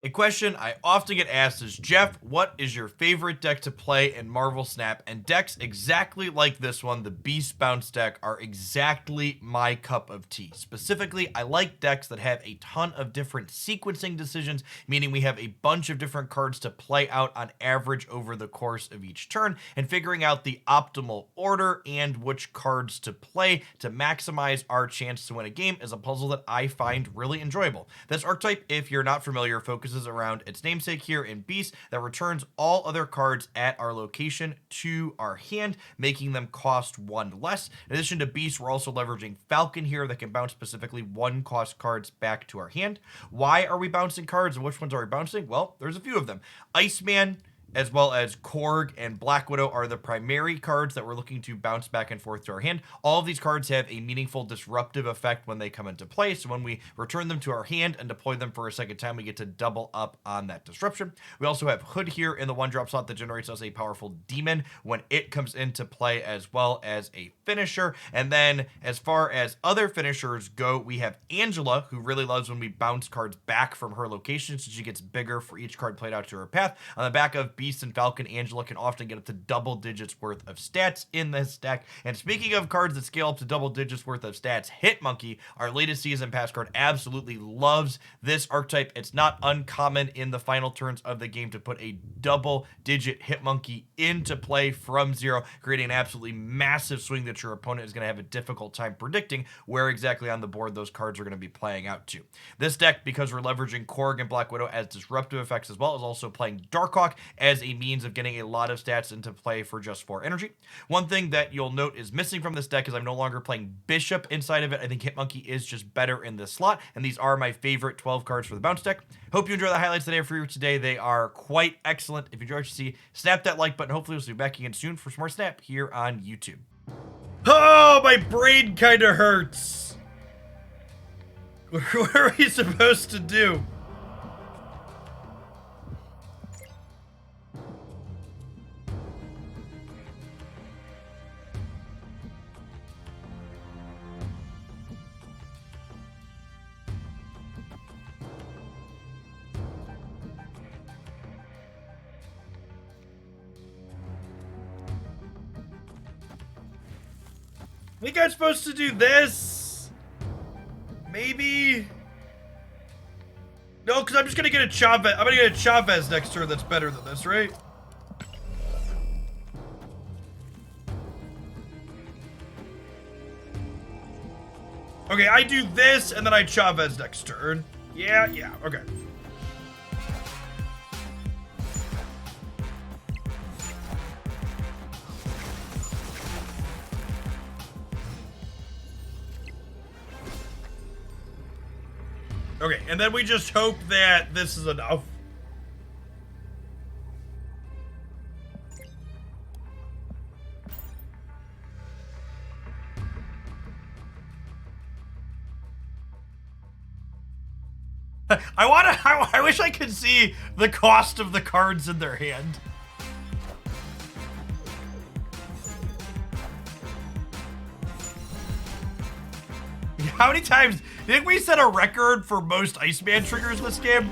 A question I often get asked is, Jeff, what is your favorite deck to play in Marvel Snap? And decks exactly like this one, the Beast Bounce deck, are exactly my cup of tea. Specifically, I like decks that have a ton of different sequencing decisions, meaning we have a bunch of different cards to play out on average over the course of each turn, and figuring out the optimal order and which cards to play to maximize our chance to win a game is a puzzle that I find really enjoyable. This archetype, if you're not familiar, focuses around its namesake here in Beast that returns all other cards at our location to our hand, making them cost one less. In addition to Beast, we're also leveraging Falcon here that can bounce specifically one cost cards back to our hand. Why are we bouncing cards and which ones are we bouncing? Well, there's a few of them. Iceman, as well as Korg and Black Widow, are the primary cards that we're looking to bounce back and forth to our hand. All of these cards have a meaningful disruptive effect when they come into play, so when we return them to our hand and deploy them for a second time, we get to double up on that disruption. We also have Hood here in the 1-drop slot that generates us a powerful demon when it comes into play, as well as a finisher. And then as far as other finishers go, we have Angela, who really loves when we bounce cards back from her location, so she gets bigger for each card played out to her path. On the back of Beast and Falcon, Angela can often get up to double digits worth of stats in this deck. And speaking of cards that scale up to double digits worth of stats, Hitmonkey, our latest season pass card, absolutely loves this archetype. It's not uncommon in the final turns of the game to put a double digit Hitmonkey into play from zero, creating an absolutely massive swing that your opponent is going to have a difficult time predicting where exactly on the board those cards are going to be playing out to. This deck, because we're leveraging Korg and Black Widow as disruptive effects, as well as also playing Darkhawk as a means of getting a lot of stats into play for just 4 energy. One thing that you'll note is missing from this deck is I'm no longer playing Bishop inside of it. I think Hitmonkey is just better in this slot, and these are my favorite 12 cards for the bounce deck. Hope you enjoy the highlights today for you today. They are quite excellent. If you enjoyed what you see, snap that like button. Hopefully we'll see you back again soon for some more Snap here on YouTube. Oh, my brain kind of hurts. What are we supposed to do? I think I'm supposed to do this. Maybe. No, because I'm just going to get a Chavez. I'm going to get a Chavez next turn that's better than this, right? Okay, I do this, and then I Chavez next turn. Yeah, okay. Okay, and then we just hope that this is enough. I wish I could see the cost of the cards in their hand. How many times did we set a record for most Iceman triggers this game?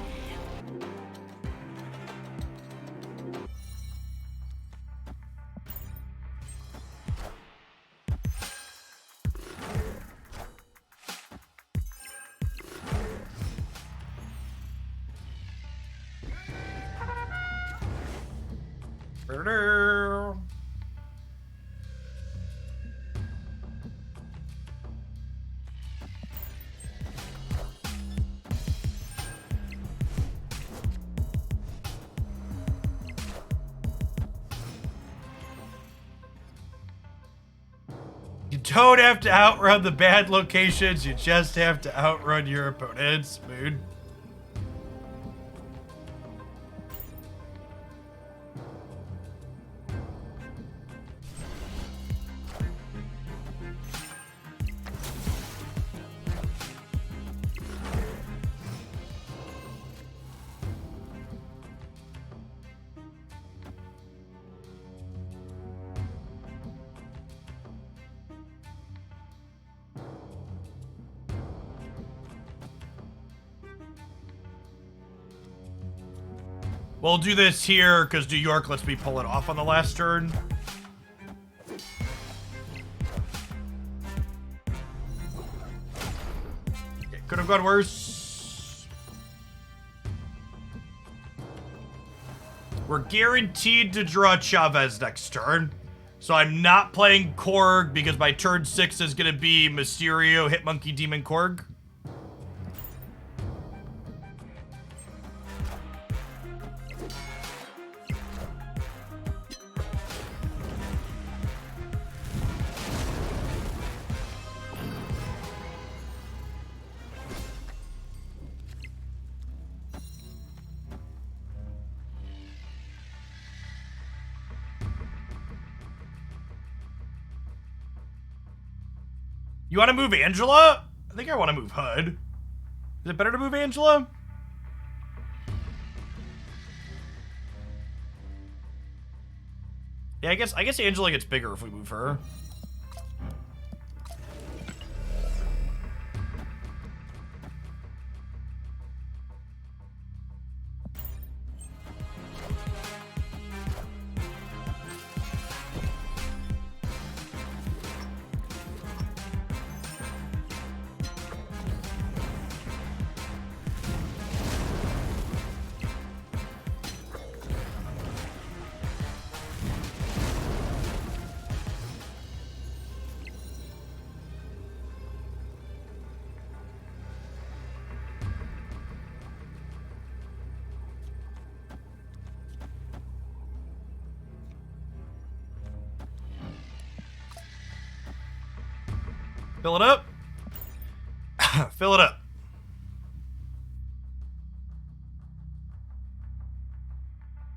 You don't have to outrun the bad locations, you just have to outrun your opponents, Moon. We'll do this here because New York lets me pull it off on the last turn. Okay, could have gone worse. We're guaranteed to draw Chavez next turn. So I'm not playing Korg because my turn 6 is going to be Mysterio, Hitmonkey, Demon, Korg. You want to move Angela? I think I want to move Hood. Is it better to move Angela? Yeah, I guess Angela gets bigger if we move her. Fill it up. Fill it up.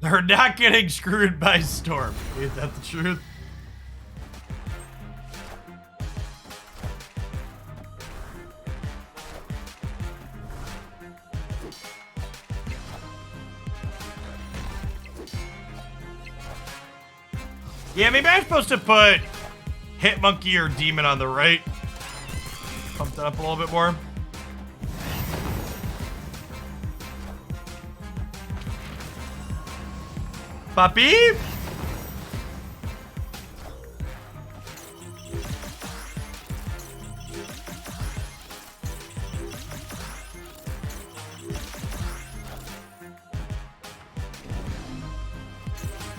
They're not getting screwed by Storm. Is that the truth? Yeah, maybe I'm supposed to put Hitmonkey or Demon on the right. Pump that up a little bit more. Puppy?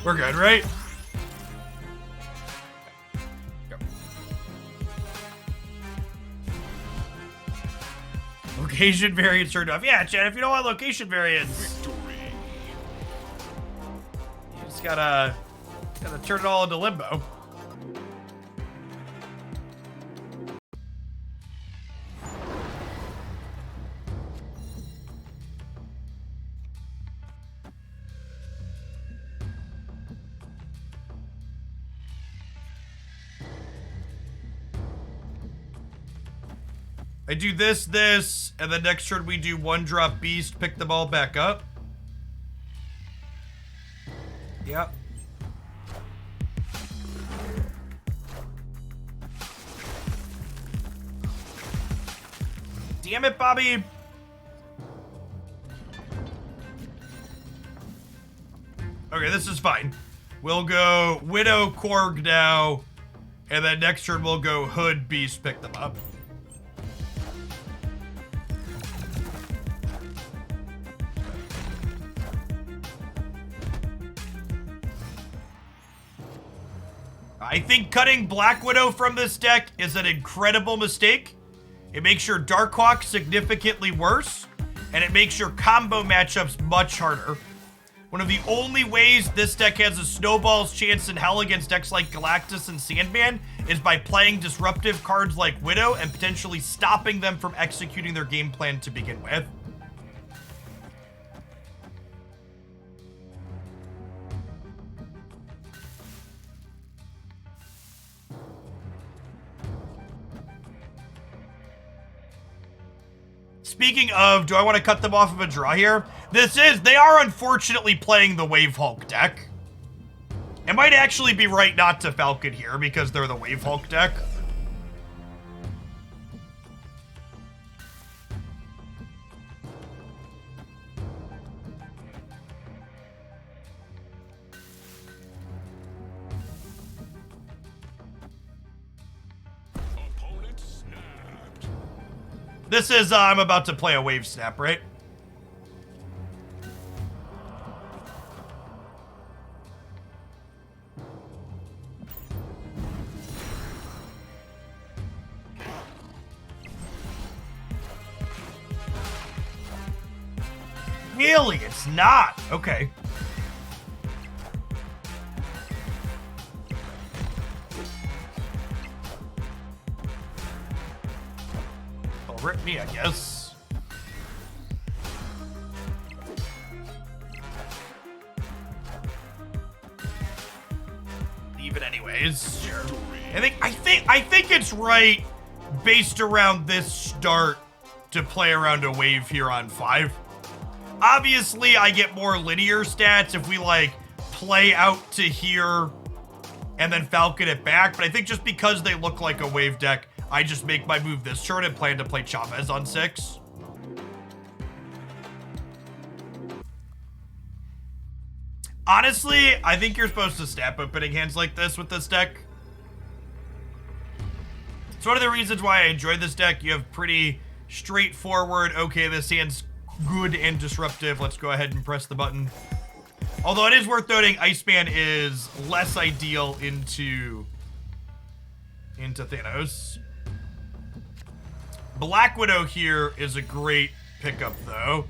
We're good, right? Location variance turned off. Yeah, Chad, if you don't want location variance, victory. You just gotta turn it all into limbo. I do this, and then next turn we do 1-drop Beast, pick the ball back up. Yep. Damn it, Bobby. Okay, this is fine. We'll go Widow, Korg now, and then next turn we'll go Hood, Beast, pick them up. I think cutting Black Widow from this deck is an incredible mistake. It makes your Darkhawk significantly worse, and it makes your combo matchups much harder. One of the only ways this deck has a snowball's chance in hell against decks like Galactus and Sandman is by playing disruptive cards like Widow and potentially stopping them from executing their game plan to begin with. Speaking of, do I want to cut them off of a draw here? They are unfortunately playing the Wave Hulk deck. It might actually be right not to Falcon here because they're the Wave Hulk deck. This is, I'm about to play a Wave Snap, right? Really? It's not. Okay. Well, rip me, I guess. Leave it anyways. I think it's right, based around this start, to play around a wave here on 5. Obviously, I get more linear stats if we, like, play out to here and then Falcon it back. But I think just because they look like a wave deck, I just make my move this turn and plan to play Chavez on 6. Honestly, I think you're supposed to snap opening hands like this with this deck. It's one of the reasons why I enjoy this deck. You have pretty straightforward, okay, this hand's good and disruptive. Let's go ahead and press the button. Although it is worth noting, Iceman is less ideal into Thanos. Black Widow here is a great pickup, though,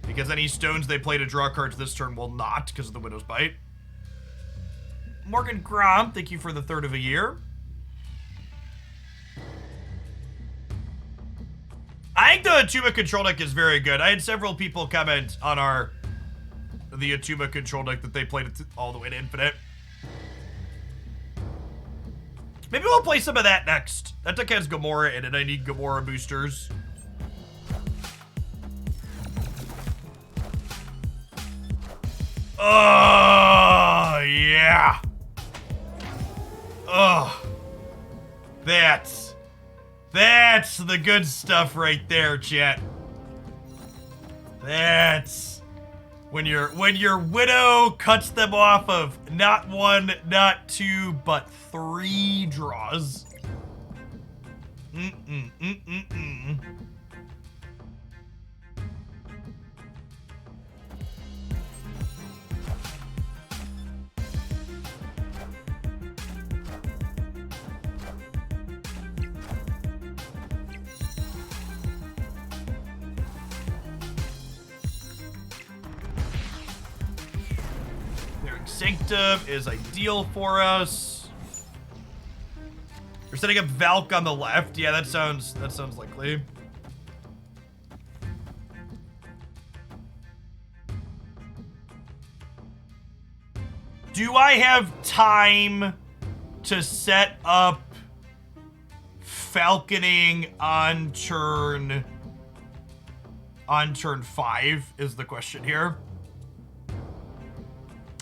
because any stones they play to draw cards this turn will not, because of the Widow's Bite. Morgan Grom, thank you for the 3rd of a year. I think the Atuma control deck is very good. I had several people comment on the Atuma control deck that they played it all the way to infinite. Maybe we'll play some of that next. That deck has Gamora in it. I need Gamora boosters. Oh, yeah. Oh. That's the good stuff right there, chat. That's when your Widow cuts them off of not 1, not 2, but 3 draws. Sanctum is ideal for us. We're setting up Valk on the left. Yeah, that sounds likely. Do I have time to set up falconing on turn 5 is the question here.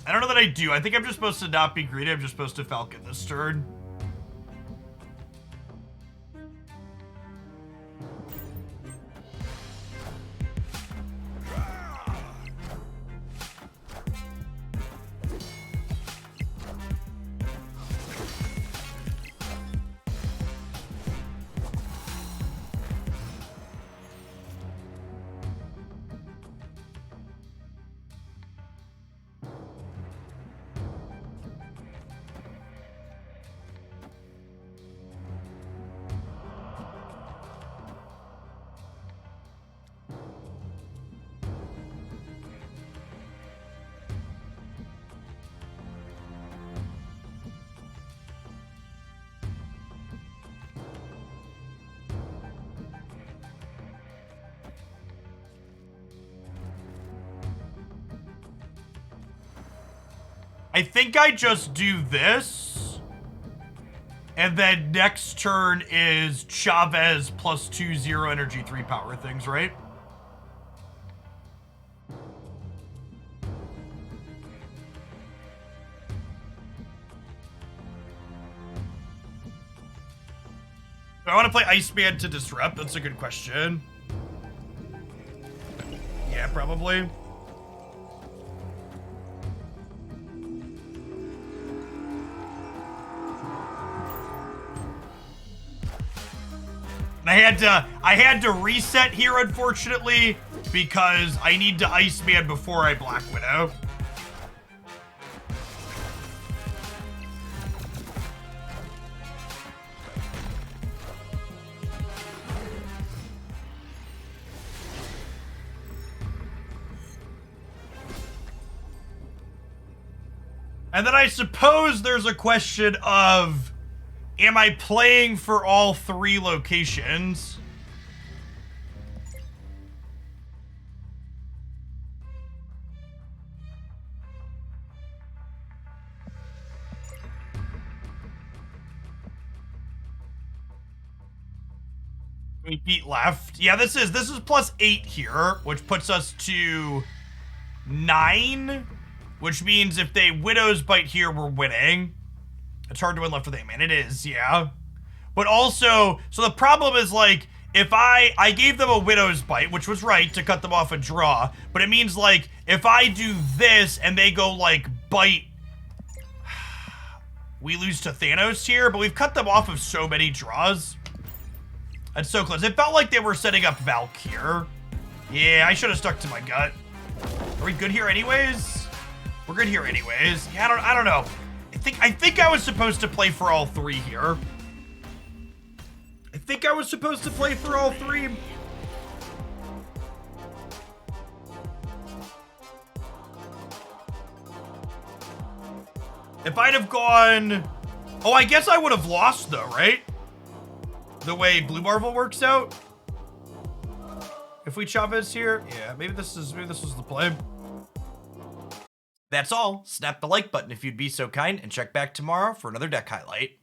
I don't know that I do. I think I'm just supposed to not be greedy. I'm just supposed to falcon this turn. I think I just do this, and then next turn is Chavez plus 2 0 energy 3 power things, right? Do I want to play Iceman to disrupt? That's a good question. Yeah, probably. I had to reset here, unfortunately, because I need to Iceman before I Black Widow. And then I suppose there's a question of, am I playing for all 3 locations? We beat left. Yeah, this is +8 here, which puts us to 9, which means if they Widow's Bite here, we're winning. It's hard to win left with A-Man. It is, yeah. But also, so the problem is, like, if I gave them a Widow's Bite, which was right to cut them off a draw, but it means, like, if I do this and they go, like, bite, we lose to Thanos here, but we've cut them off of so many draws. That's so close. It felt like they were setting up Valk here. Yeah, I should have stuck to my gut. Are we good here anyways? We're good here anyways. Yeah, I don't know. I think I was supposed to play for all 3 here. I think I was supposed to play for all 3. If I'd have gone... Oh, I guess I would have lost though, right? The way Blue Marvel works out. If we Chavez here, yeah, maybe this was the play. That's all. Snap the like button if you'd be so kind, and check back tomorrow for another deck highlight.